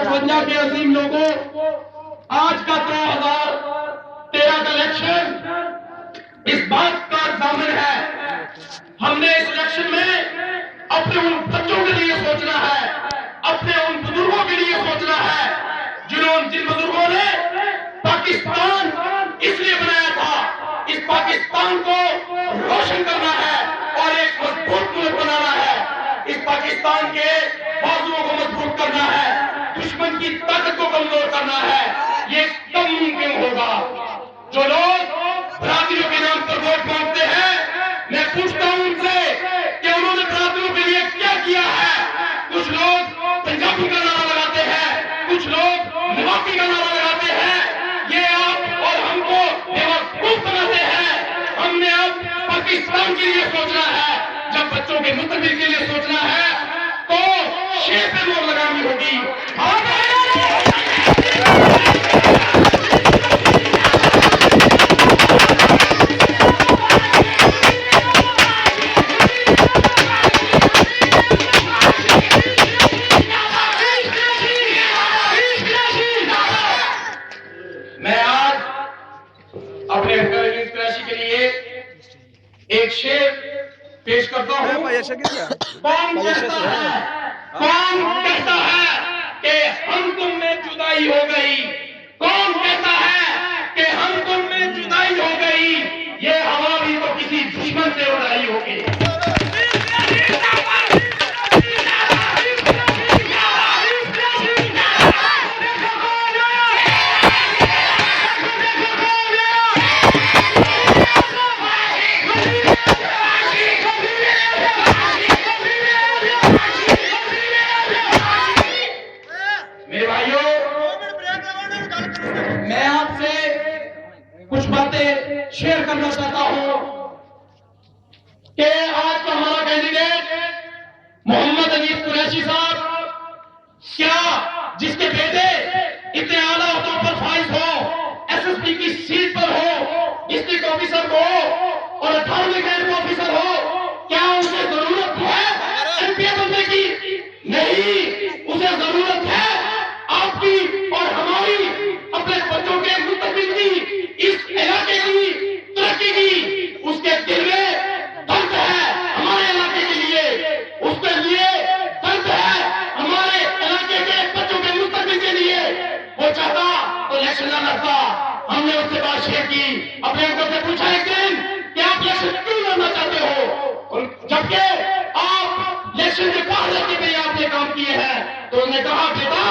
58 کے عظیم لوگوں، آج کا 2013 کا الیکشن اس بات کا ضامن ہے، ہم نے اس الیکشن میں اپنے ان بچوں کے لیے سوچنا ہے، اپنے ان بزرگوں کے لیے سوچنا ہے جن بزرگوں نے پاکستان اس لیے بنایا تھا، اس پاکستان کو روشن کرنا ہے اور ایک مضبوط ملک بنانا ہے، اس پاکستان کے بازوؤں کو مضبوط کرنا ہے، دشمن کی طاقت کو کمزور کرنا ہے۔ یہ کم ممکن ہوگا۔ جو لوگ برادریوں کے نام پر ووٹ مانگتے ہیں، میں پوچھتا ہوں ان سے کہ انہوں نے برادریوں کے لیے کیا کیا ہے؟ کچھ لوگ پنجابی کا نعرہ لگاتے ہیں، کچھ لوگ نواسی کا نعرہ لگاتے ہیں، یہ آپ اور ہم کو بیوقوف بناتے ہیں۔ ہم نے اب پاکستان کے لیے سوچنا ہے، جب بچوں کے مستقبل کے لیے سوچنا ہے تو شیر پہ مور لگانی ہوگی۔ میں آج اپنے انسپریشن کے لیے ایک شعر پیش کرتا ہوں۔ کون کہتا ہے کہ ہم تم میں جدائی ہو گئی؟ کون کہتا ہے کہ ہم تم میں جدائی ہو گئی؟ یہ ہوا بھی تو کسی دشمن سے اڑائی ہوگی۔ میرے بھائیوں، میں آپ سے کچھ باتیں شیئر کرنا چاہتا ہوں کہ آج کا ہمارا کینڈیڈیٹ محمد انیس قریشی صاحب، کیا جس کے بیٹے اتنے اعلیٰ عہدوں پر فائز ہو، ایس ایس پی کی سیٹ پر ہو، ڈسٹرکٹ آفیسر ہو اور 18ویں گریڈ آفیسر ہو، کیا اسے ضرورت ہے ایم پی اے بننے کی؟ نہیں، اسے ضرورت ہے آپ کی اور ہماری اپنے بچوں کے مستقبل کی، اس علاقے کی ترقی کی۔ اس کے دل میں درد ہے ہمارے علاقے کے لیے، اس کے لیے درد ہے ہمارے علاقے کے بچوں کے مستقبل کے لیے۔ وہ چاہتا تو الیکشن نہ لڑتا۔ ہم نے اس سے بات شیئر کی، اپنے انکل سے پوچھا ایک دن کہ آپ الیکشن کیوں لڑنا چاہتے ہو، جبکہ آپ الیکشن کے باہر رہ کے بھی آپ یہ کام کیے ہیں؟ تو انہوں نے کہا بیٹا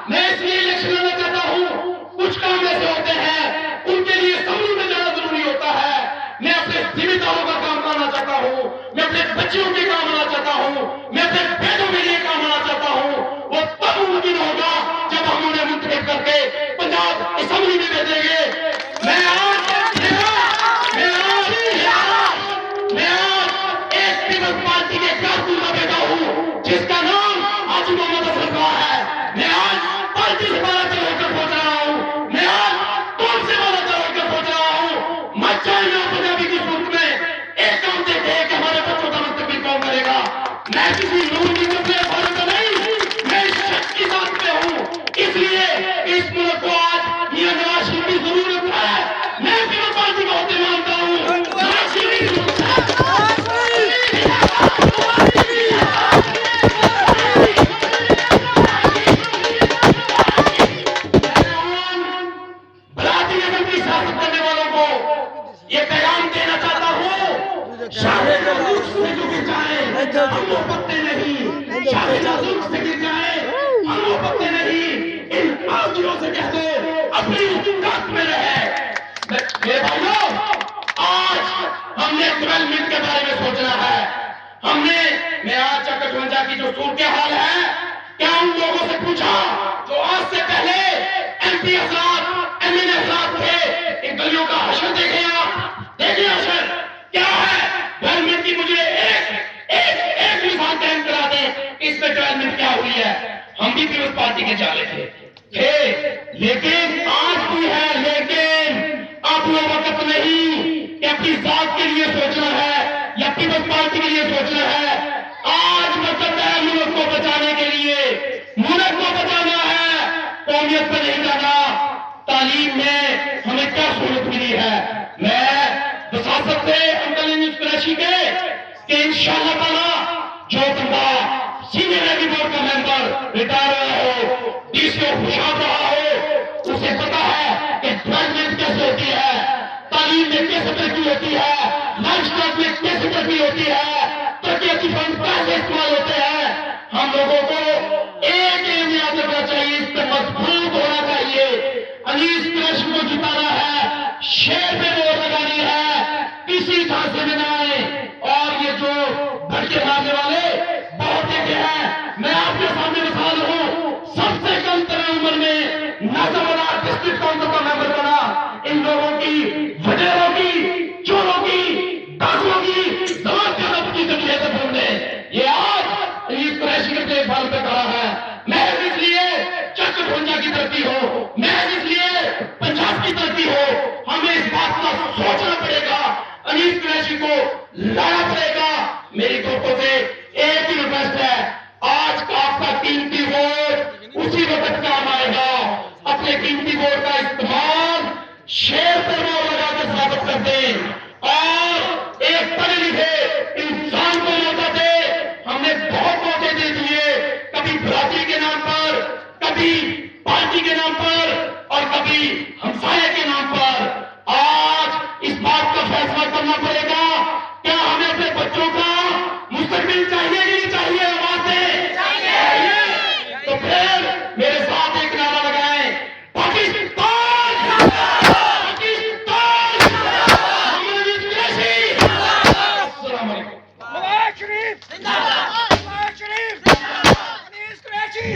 میں اس لیے الیکشن لڑنا چاہتا ہوں، کچھ کام ایسے ہوتے ہیں ان کے لیے سمجھ میں جانا ضروری ہوتا ہے۔ میں اپنے ذمہ داروں کا کام کرنا چاہتا ہوں، میں اپنے بچوں کے کام آنا چاہتا ہوں، میں اپنے بیٹوں کے لیے کام آنا چاہتا ہوں۔ وہ تب ممکن ہوگا جب ہم انہیں منتخب کر کے پنجاب اسمبلی میں بھیجیں گے۔ میں آج ایک پیپلز پارٹی کے کارکن کا بیٹا ہوں جس کا نام حاجی محمد اشرف ہے۔ میں آج پارٹی سے بڑا چل ہو کر سوچ رہا ہوں، میں آج تم سے بڑا چل ہو کر سوچ رہا ہوں۔ مت چاہیے پنجابی کی صورت میں ایک کام دیکھے کہ ہمارے بچوں کا مستقبل کون کرے گا۔ میں کسی لوگوں کی فارم میں نہیں، میں اس شخص کی ذات میں ہوں، اس لیے اس ملک کو آج میاں نواز شریف کی ضرورت ہے۔ میں پیپلز پارٹی کو ہوتے مانتا ہوں، نواز شریف کی ضرورت ہے۔ یہ پیغام دینا چاہتا ہوں، شاہ جازوق سے جو گر جائے ہم وہ پتے نہیں، شاہ جازوق سے گر جائے ہم وہ پتے نہیں۔ ان آدمیوں سے کہہ دو اپنی حکومت میں رہے۔ میرے بھائیوں، آج ہم نے ڈیولپمنٹ کے بارے میں سوچنا ہے۔ ہم نے میں آج 58 کی جو صورتحال ہے، کیا ان لوگوں سے پوچھا جو آج سے پہلے ایم پی حضرات، ایم ایل اے حضرات تھے، ان گلیوں کا حشر دیکھیں آپ، دیکھیں حشر کیا ہے؟ ڈیولپمنٹ کی مجھے ایک مثال قائم کرا دیں، اس میں ڈیولپمنٹ کیا ہوئی ہے؟ ہم بھی پیپلز پارٹی کے جالے تھے، لیکن آج بھی ہے، لیکن اب وہ وقت نہیں کہ اپنی ذات کے لیے سوچنا ہے یا پیپلز پارٹی کے لیے سوچنا ہے۔ آج وقت ہے ملک کو بچانے کے لیے، ملک کو بچانا ہے۔ قومیت پہ نہیں جانا. تعلیم میں ہمیں کیا سہولت ملی ہے؟ میں وساست سے انکل انیس قریشی کے کہ انشاءاللہ تعالیٰ جو بندہ سینئر ریوی بورڈ کا ممبر ریٹائر ہوا ہو، ڈی سی او خوشحال رہا ہو، اسے پتا ہے کہ ڈیولپمنٹ کیسے ہوتی ہے، تعلیم میں کیسے ترقی ہوتی ہے، لائف اسٹائل میں کیسے ترقی ہوتی ہے، ترقیاتی فنڈ کیسے استعمال ہوتے ہیں. ہم لوگوں کو ایک ایم یاد رکھنا چاہیے، اس پہ مضبوط ہونا چاہیے. انیس قریشی کو جتانا ہے، شیر پہ ووٹ لگانی ہے، کسی جھانسے میں نہ آئے. اور یہ جو بھڑکے مارنے والے بہت دیکھے ہیں. میں آپ کے سامنے مثال ہوں، سب سے کم ترین عمر میں نوجوان ڈسٹرکٹ کاؤنسل کا ممبر بنا. ان لوگوں کی، وڈیروں کی، چوروں کی، ڈاکوؤں کی زبان کا رب کی کمی ہے سب ہم نے. یہ آج انیس قریشی کے دیکھ بھال پہ کھڑا ہے. محض اس لیے چک ڈھونجا کی ترقی ہو، محض اس لیے پنجاب کی ترقی ہو. ہمیں اس بات کا سوچنا پڑے گا، انیس قریشی کو لانا پڑے گا. میری دوستوں سے ایک ہی ریکویسٹ ہے، آج کا آپ کا قیمتی ووٹ اسی وقت کام آئے گا. اپنے قیمتی ووٹ کا استعمال شیر پر ووٹ لگا کے ثابت کر دیں اور ایک پڑھے لکھے انسان کو موقع دے. ہم نے بہت موقع دے دیے، کبھی برادری کے نام پر، کبھی پارٹی کے نام پر اور کبھی ہمسایہ کے نام پر. آج اس بات کا فیصلہ کرنا پڑے گا، کیا ہمیں اپنے بچوں کا مستقبل چاہیے کہ نہیں چاہیے؟ آواز دیں چاہیے. تو پھر میرے ساتھ ایک نعرہ لگائیں، پاکستان پاکستان محمد انیس قریشی. السلام علیکم. نواز شریف نواز شریف انیس قریشی.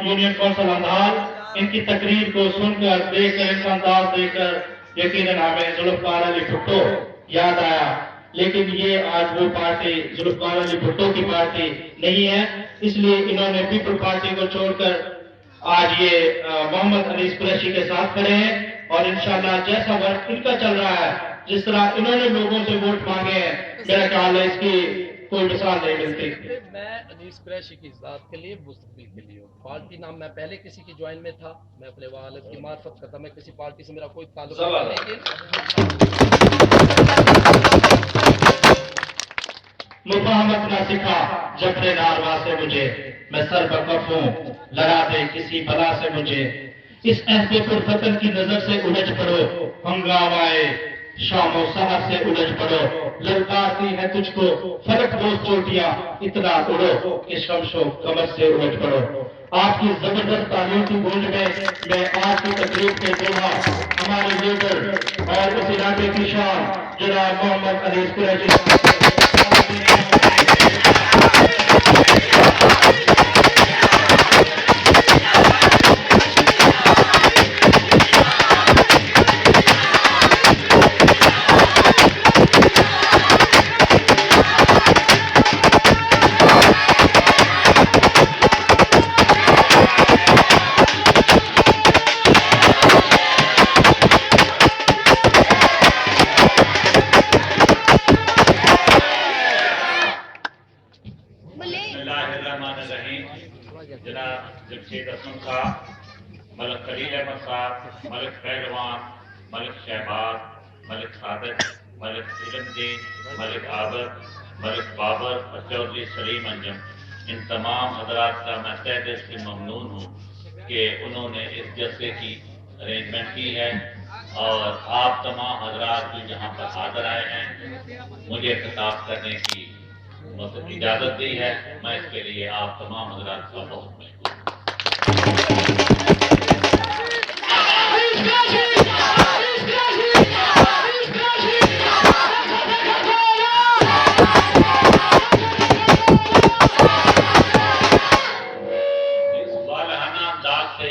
یونین کونسل اندال ان کی تقریر کو سن کر، دیکھ کر، ان کا انداز دیکھ کر یقیناً ہمیں ذوالفقار علی بھٹو یاد آیا. لیکن یہ آج وہ پارٹی ذوالفقار علی بھٹو کی پارٹی نہیں ہے، اس لیے انہوں نے پیپل پارٹی کو چھوڑ کر آج یہ محمد انیس قریشی کے ساتھ کھڑے ہیں. اور انشاءاللہ جیسا وقت ان کا چل رہا ہے، جس طرح انہوں نے لوگوں سے ووٹ مانگے ہیں، میرا خیال ہے اس کی کوئی مثال نہیں ملتی. میں انیس قریشی کی ذات کے لیے، مستقبل کے لیے پارٹی نام، میں پہلے کسی کی جوائن میں تھا، میں اپنے والد کی معرفت کرتا، میں کسی پارٹی سے میرا کوئی تعلق نہیں، لیکن مفاہمت نہ سکھا جبر ناروا سے مجھے، میں سر بکف ہوں لڑا دے کسی بلا سے مجھے. اس عہد پرفتن کی نظر سے الجھ پڑو، ہنگامائے شام و سحر سے الجھ پڑو. للکارتی ہے تجھ کو فلک بوس چوٹیاں، اتنا اڑو کہ شمش و قمر سے الجھ پڑو. آپ کی زبردست تعلیم کی گونج میں میں آج کی تقریب کے دورہ ہمارے لیڈر اور اس علاقے کی شان جناب محمد انیس قریشی جناب جمشید اسلم صاحب، ملک خلیل احمد صاحب، ملک پہلوان، ملک شہباز، ملک صادق، ملک علم دین، ملک عابد، ملک بابر اور چودھری سلیم انجم، ان تمام حضرات کا میں تہ دل سے ممنون ہوں کہ انہوں نے اس جلسے کی ارینجمنٹ کی ہے اور آپ تمام حضرات جو یہاں پر حاضر آئے ہیں مجھے خطاب کرنے کی اجازت دی ہے. میں اس کے لیے آپ تمام حضرات کا بہت مشکور ہوں.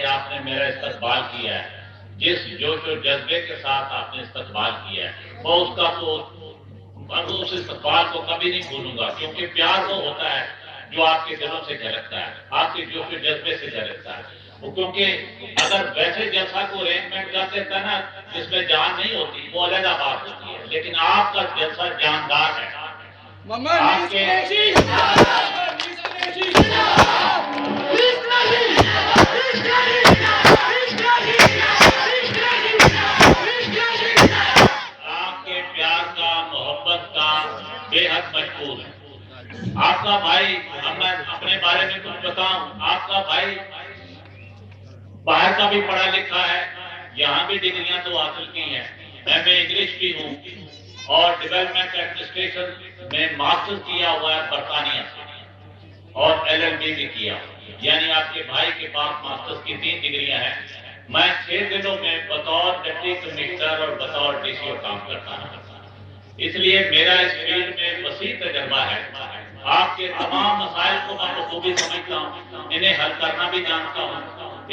آپ نے میرا استقبال کیا ہے، جس جوش و جذبے کے ساتھ آپ نے استقبال کیا ہے، وہ اس کا تو اس استقبال کو کبھی نہیں بھولوں گا، کیونکہ پیار وہ ہوتا ہے جو آپ کے دلوں سے جھلکتا ہے، آپ کے جوش و جذبے سے جھلکتا ہے. وہ کیونکہ اگر ویسے جلسہ کو ارینجمنٹ کر دیتا نا جس میں جان نہیں ہوتی، وہ علیحدہ بات ہوتی ہے، لیکن آپ کا جلسہ جاندار ہے. آپ کے آپ کا بھائی، اب میں اپنے بارے میں کچھ بتاؤں، آپ کا بھائی باہر کا بھی پڑھا لکھا ہے، یہاں بھی ڈگریاں تو حاصل کی ہیں، ایم اے انگلش بھی ہوں اور ڈیولپمنٹ ایڈمنسٹریشن میں ماسٹر کیا ہوا ہے برطانیہ سے، اور LLB بھی کیا، یعنی آپ کے بھائی کے پاس ماسٹرز کی 3 ڈگریاں ہیں۔ میں 6 دنوں میں بطور ڈپٹی کمشنر اور بطور DCO کام کرتا ہوں، اس لیے میرا اس فیلڈ میں وسیع تجربہ ہے۔ آپ کے تمام مسائل کو میں بخوبی سمجھتا ہوں، انہیں حل کرنا بھی جانتا ہوں،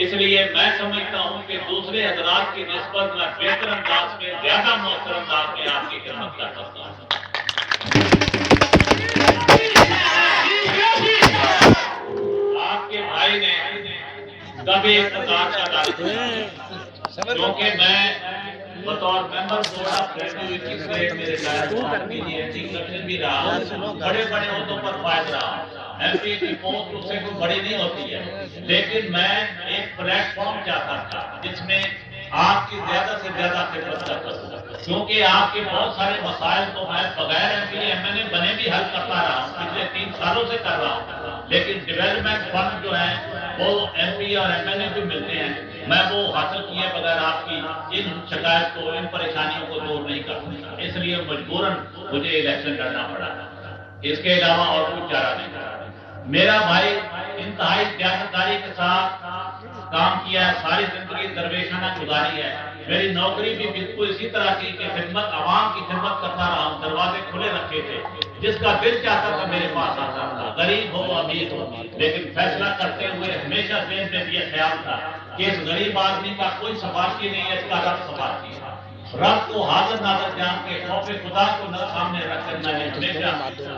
اس لیے میں سمجھتا ہوں کہ دوسرے حضرات کی نسبت میں بہتر انداز میں، زیادہ مؤثر انداز میں آپ کی خدمت کر سکتا ہوں۔ آپ کے بھائی نے کبھی اقتدار کا دعویٰ کیا، کیونکہ میں بطور ممبر بورڈ آف گریجویٹ سے میرے لائف بھی رہا، بڑے بڑے عہدوں پر فائز رہا۔ MP کی پوسٹ اس سے کوئی بڑی نہیں ہوتی ہے، لیکن میں ایک پلیٹ فارم چاہتا تھا جس میں آپ کی زیادہ سے زیادہ خدمت کر سکوں، کیونکہ آپ کے بہت سارے مسائل تو میں بغیر MA بنے بھی حل کرتا رہا ہوں، پچھلے 3 سالوں سے کر رہا ہوں، لیکن ڈیولپمنٹ فنڈ جو ہیں وہ MP اور MLA بھی ملتے ہیں، میں وہ حاصل کیے بغیر آپ کی ان شکایت کو، ان پریشانیوں کو دور نہیں کر سکتا، اس لیے مجبوراً مجھے الیکشن لڑنا پڑا، اس کے علاوہ اور کچھ چارہ نہیں۔ میرا بھائی انتہائی دیانتداری کے ساتھ کام کیا ہے، ساری زندگی درویشانہ گزاری ہے، میری نوکری بھی بالکل اسی طرح کی کہ خدمت، عوام کی خدمت کرتا رہا ہوں، دروازے کھلے رکھے تھے، جس کا دل چاہتا تھا میرے پاس آتا تھا، غریب ہو امیر ہو، لیکن فیصلہ کرتے ہوئے ہمیشہ ذہن میں یہ خیال تھا کہ اس غریب آدمی کا کوئی سفارشی نہیں ہے، اس کا رب سفارشی ہے۔ رب کو حاضر ناظر جان کے خوف خدا کو نہ سامنے رکھ کر میں نے ہمیشہ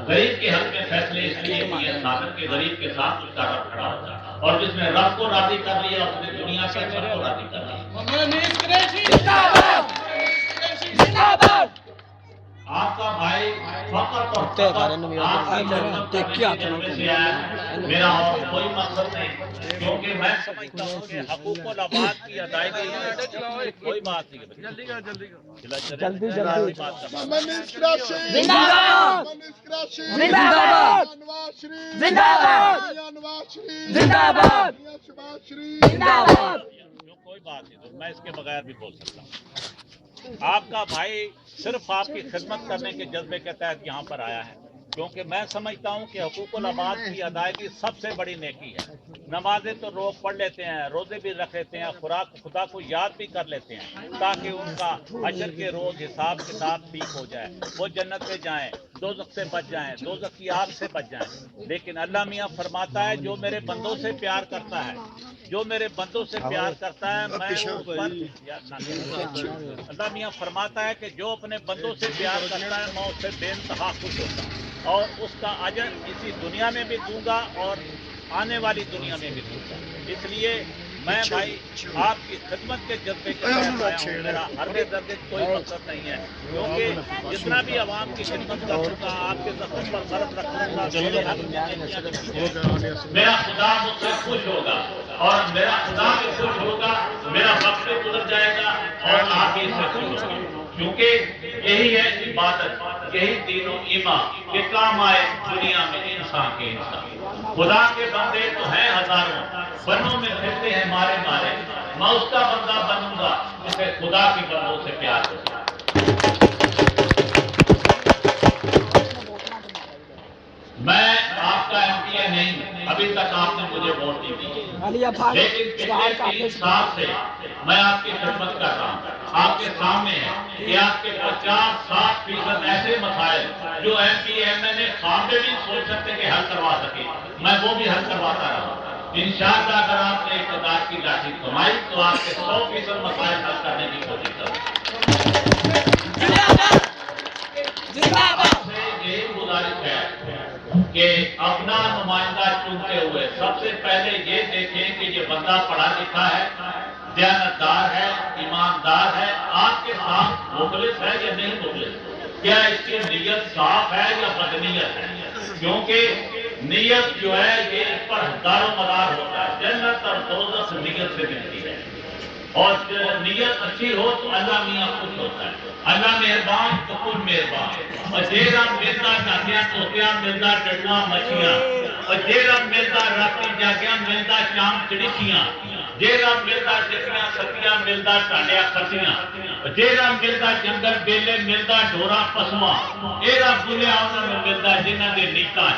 غریب کے حق میں فیصلے اس لیے کیے ناظر کے غریب کے ساتھ اس کا رب کھڑا ہوتا، اور جس نے رب کو راضی کر لیا اس نے دنیا کے سب کو راضی کر لیا۔ آپ کا بھائی فقط اور فقط آپ کی خدمت کرنے کے جذبے سے آیا ہے، میرا اور کوئی مقصد نہیں، کیونکہ میں سمجھتا ہوں کہ حقوق العباد کی ادائیگی کوئی بات نہیں ہے۔ جلدی کوئی بات نہیں، تو میں اس کے بغیر بھی بول سکتا ہوں۔ آپ کا بھائی صرف آپ کی خدمت کرنے کے جذبے کے تحت یہاں پر آیا ہے، کیونکہ میں سمجھتا ہوں کہ حقوق العباد کی ادائیگی سب سے بڑی نیکی ہے۔ نمازیں تو لوگ پڑھ لیتے ہیں، روزے بھی رکھ لیتے ہیں، خدا کو یاد بھی کر لیتے ہیں تاکہ ان کا حشر کے روز حساب کتاب ٹھیک ہو جائے، وہ جنت میں جائیں، دوزخ سے بچ جائیں، دوزخ کی آگ سے بچ جائیں۔ لیکن اللہ میاں فرماتا ہے جو میرے بندوں سے پیار کرتا ہے، جو میرے بندوں سے پیار کرتا ہے میں اس پر، اللہ میاں فرماتا ہے کہ جو اپنے بندوں سے پیار کرتا ہے میں اس سے بے انتہا خوش ہوتا ہوں، اور اس کا اجر اسی دنیا میں بھی دوں گا اور آنے والی دنیا میں بھی دوں گا۔ اس لیے میں بھائی آپ کی خدمت کے جذبے کے تحت آیا ہوں، میرا ہرگز کوئی مقصد نہیں ہے، کیونکہ جتنا بھی عوام کی خدمت کروں گا، آپ کے زخم پر برف رکھوں گا، میرا خدا مجھ سے خوش ہوگا اور میرا خدا بھی خوش ہوگا، میرا وقت بھی گزر جائے گا اور آپ بھی اس سے خوش ہوگا، کیونکہ یہی ہے عبادت، یہی دین و ایمان کہ کام آئے دنیا میں انسان کے انسان۔ خدا کے بندے تو ہیں ہزاروں، بنوں میں پھرتے ہیں مارے مارے، میں اس کا بندہ بنوں گا جسے خدا کے بندوں سے پیار ہوگا۔ میں آپ کا MPA نہیں، ابھی تک آپ نے مجھے ووٹ نہیں دی، لیکن پچھلے 3 سال سے میں آپ کی خدمت کر رہا ہوں۔ آپ کے سامنے ہے کہ آپ کے 50-60% ایسے مسائل جو MPA MLA خواب میں بھی سوچ سکتے کہ حل کروا سکے، میں وہ بھی حل کرواتا رہا۔ انشاءاللہ اگر آپ نے اقتدار کی لاٹھی کمائی تو آپ کے 100% مسائل حل کرنے کی کوشش کروں۔ آپ سے یہی گزارش ہے کہ اپنا نمائندہ چنتے ہوئے سب سے پہلے یہ دیکھیں کہ یہ بندہ پڑھا لکھا ہے، دیانتدار ہے، ایماندار ہے، آپ کے ساتھ مخلص ہے یا نہیں مخلص، کیا اس کی نیت صاف ہے یا بدنیت ہے، کیونکہ نیت جو ہے یہ اس پر دار و مدار ہوتا ہے، جنت اور دوزخ نیت سے ملتی ہے۔ اور نیت اچھی ہو تو اللہ میاں خوش ہوتا ہے. اللہ مہربان تو خود مہربان. اور جیرا ملتا جاگیا توتیا ملتا ڈڈوا مچھیاں. اور جیرا ملتا راتی جاگیا ملتا شام چڑکیاں. جیرا ملتا جتیاں ستیاں ملتا ٹانڈیا کسیاں. جیرا ملتا جنگل بیلے ملتا ڈورا پسواں. ایرا بلیا انہوں نے ملتا جنہوں نے نیتا.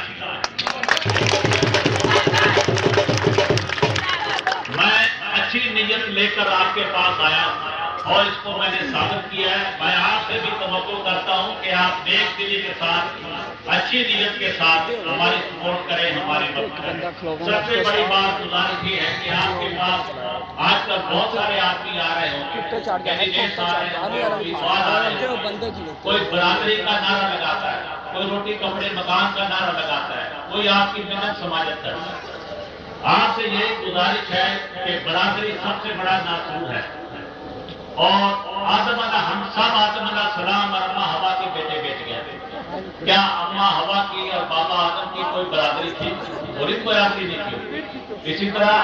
میں اچھی نیت لے کر آپ کے پاس آیا اور اس کو میں نے ثابت کیا ہے. میں آپ سے بھی توقع کرتا ہوں کہ آپ نیک دلی کے ساتھ اچھی نیت کے ساتھ ہماری سپورٹ کریں, ہماری مدد کریں. سب سے بڑی بات گزارش یہ ہے کہ آپ کے پاس آج کل بہت سارے آدمی آ رہے ہوں, کینڈیڈیٹس آ رہے ہیں, کوئی برادری کا نعرہ لگاتا ہے, کوئی روٹی کپڑے مکان کا نعرہ لگاتا ہے, کوئی آپ کی محنت سماجت کرتا ہے. آپ سے یہ گزارش ہے کہ برادری سب سے بڑا ناصور ہے. اور آدم علیہ ہم سب آدم علیہ السلام اور اماں ہوا کے بیٹے بیٹھ گئے. کیا اماں ہوا کی اور بابا آدم کی کوئی برادری تھی؟ کوئی برادری نہیں تھی. اسی طرح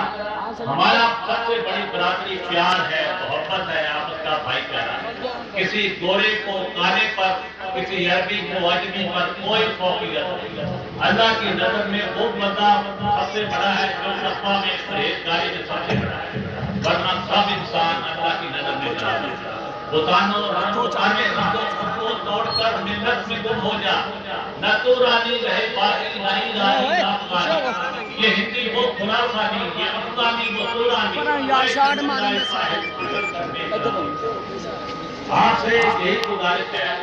ہمارا سب سے بڑی برادری پیار ہے, محبت ہے, آپس کا بھائی چارہ ہے. کسی گورے کو کالے پر, کسی عربی کو اجمی پر کوئی فوقیت نہیں. اللہ کی نظر میں وہ بندہ سب سے بڑا ہے جو تقویٰ میں پرہیزگاری میں سب سے بڑا ہے. ورنہ سب انسان اللہ کی نظر میں برابر ہے. بتانوں کو توڑ کر ملت میں گم ہو جا, نہ تو رانی رہے باقی نہیں رانی نافرمانی. یہ ہندی وہ خلاصانی, یہ افغانی وہ تورانی. آپ سے یہی گزارش ہے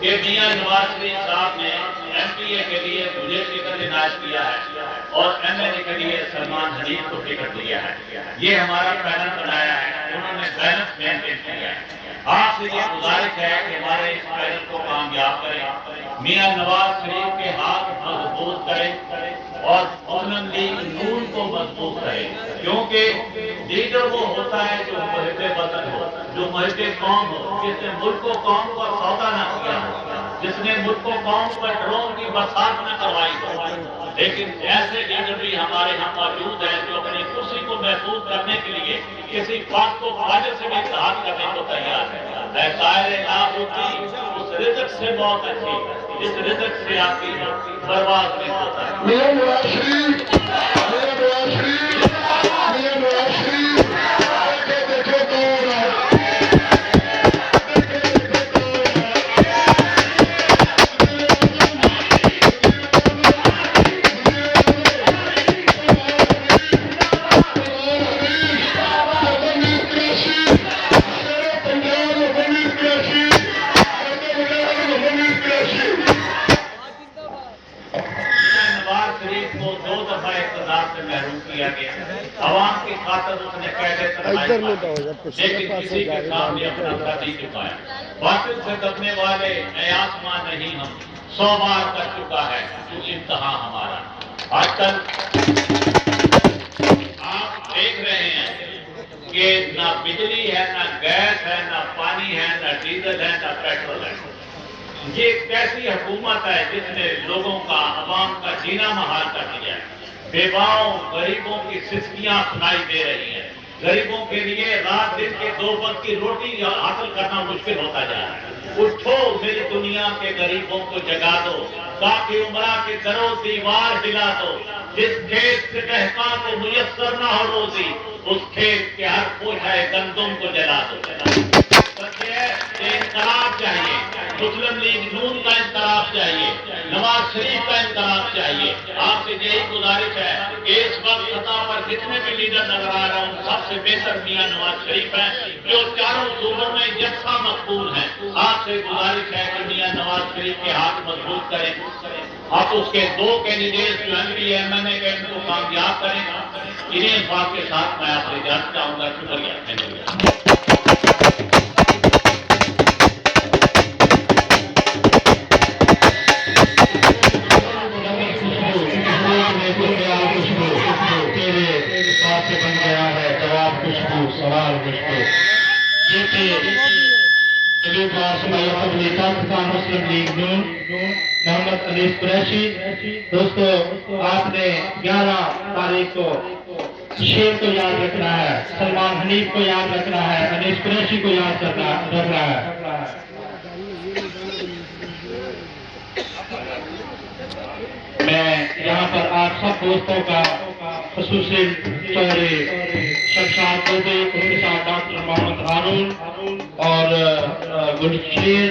کہ میاں نواز شریف صاحب نے ایم پی اے کے لیے مجھے ٹکٹ عنایت کیا ہے اور ایم ایل اے کے لیے سلمان حنیف کو ٹکٹ دیا ہے. یہ ہمارا پینل بنایا ہے, انہوں نے بیلنس مینٹین کیا ہے. آپ سے یہ گزارش ہے کہ ہمارے اس پینل کو کامیاب کریں, میاں نواز شریف کے ہاتھ مضبوط کریں اور مسلم لیگ نون کو مضبوط کریں. کیونکہ لیڈر وہ ہوتا ہے جو محب وطن ہو, جو محب قوم ہو, جس نے ملک و قوم کا سودا نہ کیا ہو, جس نے ملک و قوم پر ڈرون کی برسات نہ کروائی ہو. لیکن ایسے لیڈر بھی ہمارے یہاں موجود ہیں جو اپنی کرسی کو محفوظ کرنے کے لیے کسی بات کو فائدے سے بھی اتحاد کرنے کو تیار ہے. شاعر نام ہوتی اس رزق سے بہت اچھی, جس رزق سے آتی ہے برباد نہیں ہوتا ہے. میاں نواز شریف, میاں نواز شریف, میاں نواز شریف, دیکھو کون ہے. عوام کی خاطر اس نے لیکن کسی کے سامنے اپنا سر نہیں چکایا. باطل سے دبنے والے اے آسمان نہیں ہم 100 بار کر چکا ہے تو انتہا ہمارا. آج کل آپ دیکھ رہے ہیں کہ نہ بجلی ہے, نہ گیس ہے, نہ پانی ہے, نہ ڈیزل ہے, نہ پیٹرول ہے. یہ کیسی حکومت ہے جس نے لوگوں کا, عوام کا جینا محال کر دیا ہے. بیواؤں غریبوں کی سسکیاں سنائی دے رہی ہیں. غریبوں کے لیے رات دن کے 2 وقت کی روٹی حاصل کرنا مشکل ہوتا جا رہا ہے. اٹھو میری دنیا کے غریبوں کو جگا دو, باقی عمرہ کے درو دیوار ہلا دو. جس کھیت سے دہقاں کو میسر نہ ہو روزی, اس کھیت کے ہر پوچھائے گندم کو جلا دو. انقلاب چاہیے, مسلم لیگ نون کا انقلاب چاہیے, نواز شریف کا انقلاب چاہیے. آپ سے یہی گزارش ہے کہ اس وقت سطح پر جتنے بھی لیڈر نظر آ رہے ہیں ان سب سے بہتر میاں نواز شریف ہیں جو چاروں صوبوں میں یکساں مقبول ہیں. آپ سے گزارش ہے کہ میاں نواز شریف کے ہاتھ مضبوط کریں. آپ اس کے 2 کینڈیڈیٹ جو ایم پی ایم این اے کے ان کو کامیاب کریں. انہیں الفاظ کے ساتھ میں آپ سے اجازت چاہوں گا. شکریہ. مسلم لیگ نون محمد انیس قریشی. دوستو آپ نے 11 تاریخ کو شیر کو یاد رکھنا ہے، سلمان حنیف کو یاد رکھنا ہے، انیس قریشی کو یاد رکھنا ہے۔ میں یہاں پر آپ سب دوستوں کا خصوصی چہرے شمشاد دوبے، اس کے ساتھ ڈاکٹر محمد ہارون اور گلشیر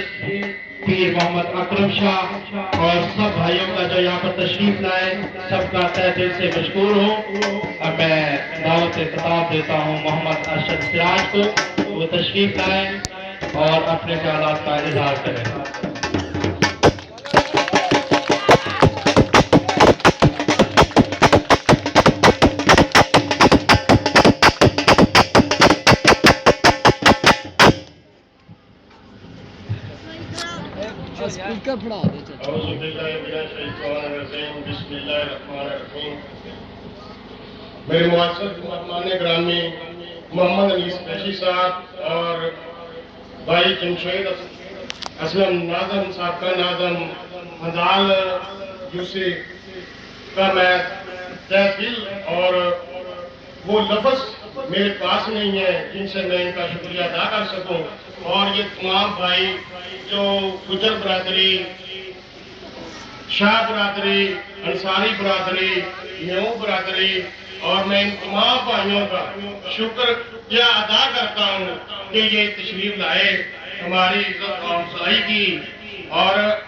پیر محمد اکرم شاہ اور سب بھائیوں کا جو یہاں پر تشریف لائے، سب کا تہ دل سے مشکور ہوں۔ اب میں دعوت خطاب دیتا ہوں محمد ارشد سراج کو، وہ تشریف لائیں اور اپنے خیالات کا اظہار کریں۔ اسپیکر پڑھا دے اعوذ باللہ من الشیطان الرجیم، بسم اللہ الرحمن الرحیم۔ میرے معزز مہمان گرامی محمد انیس قریشی صاحب اور بھائی جمشید اسلم ناظم صاحب کا ناظم مدال یوسی کا میں تہ دل اور وہ لفظ میرے پاس نہیں ہے جن سے میں ان کا شکریہ ادا کر سکوں، اور یہ تمام بھائی جو گجر برادری، شاہ برادری، انصاری برادری، نیو برادری، اور میں ان تمام بھائیوں کا شکریہ ادا کرتا ہوں کہ یہ تشریف لائے، ہماری عزت و افزائی کی، اور